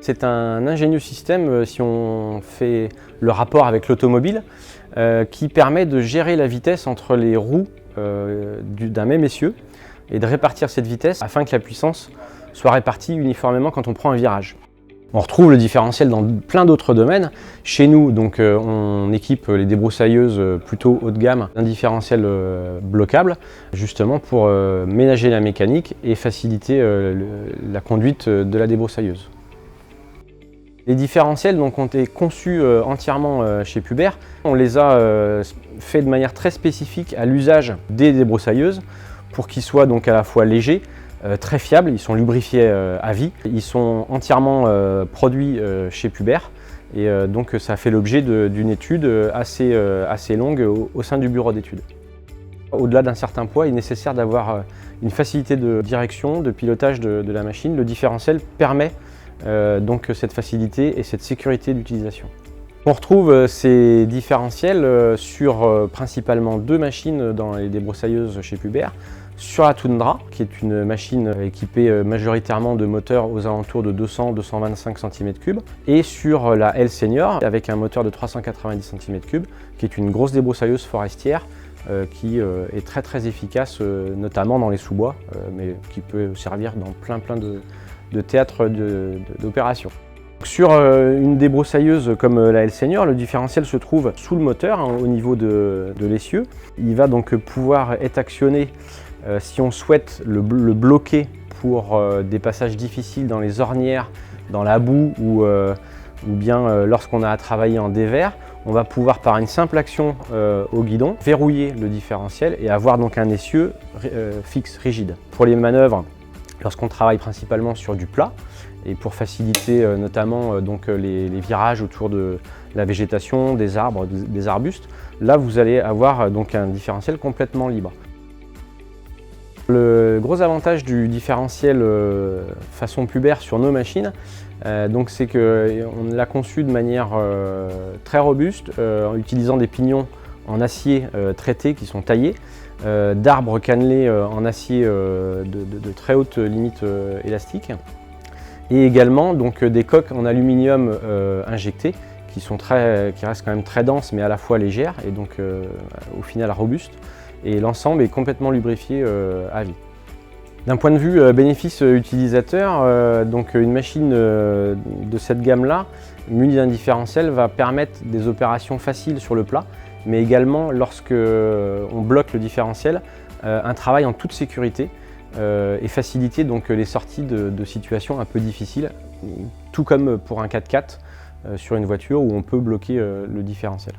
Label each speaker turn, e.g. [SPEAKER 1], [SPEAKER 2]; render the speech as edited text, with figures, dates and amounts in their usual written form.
[SPEAKER 1] C'est un ingénieux système, si on fait le rapport avec l'automobile, qui permet de gérer la vitesse entre les roues d'un même essieu et de répartir cette vitesse afin que la puissance soit répartie uniformément quand on prend un virage. On retrouve le différentiel dans plein d'autres domaines. Chez nous, donc, on équipe les débroussailleuses plutôt haut de gamme d'un différentiel bloquable, justement pour ménager la mécanique et faciliter la conduite de la débroussailleuse. Les différentiels donc, ont été conçus entièrement chez Pubert. On les a faits de manière très spécifique à l'usage des débroussailleuses pour qu'ils soient donc à la fois légers, très fiables, ils sont lubrifiés à vie. Ils sont entièrement produits chez Pubert et donc ça fait l'objet d'une étude assez longue au sein du bureau d'études. Au-delà d'un certain poids, il est nécessaire d'avoir une facilité de direction, de pilotage de la machine. Le différentiel permet donc cette facilité et cette sécurité d'utilisation. On retrouve ces différentiels sur principalement 2 machines dans les débroussailleuses chez Pubert. Sur la Tundra, qui est une machine équipée majoritairement de moteurs aux alentours de 200-225 cm3, et sur la L Senior avec un moteur de 390 cm3, qui est une grosse débroussailleuse forestière qui est très efficace, notamment dans les sous-bois, mais qui peut servir dans plein de théâtres d'opérations. Sur une débroussailleuse comme la L Senior, le différentiel se trouve sous le moteur, au niveau de l'essieu. Il va donc pouvoir être actionné si on souhaite le bloquer pour des passages difficiles dans les ornières, dans la boue ou bien lorsqu'on a à travailler en dévers. On va pouvoir par une simple action au guidon verrouiller le différentiel et avoir donc un essieu fixe, rigide. Pour les manœuvres, lorsqu'on travaille principalement sur du plat et pour faciliter notamment donc, les virages autour de la végétation, des arbres, des arbustes, là vous allez avoir donc un différentiel complètement libre. Le gros avantage du différentiel façon Pubert sur nos machines, c'est qu'on l'a conçu de manière très robuste, en utilisant des pignons en acier traité qui sont taillés, d'arbres cannelés en acier de très haute limite élastique, et également donc, des coques en aluminium injectées qui restent quand même très denses mais à la fois légères et donc au final robustes. Et l'ensemble est complètement lubrifié à vie. D'un point de vue bénéfice utilisateur, donc une machine de cette gamme-là, munie d'un différentiel, va permettre des opérations faciles sur le plat, mais également lorsque on bloque le différentiel, un travail en toute sécurité et faciliter donc les sorties de situations un peu difficiles, tout comme pour un 4x4 sur une voiture où on peut bloquer le différentiel.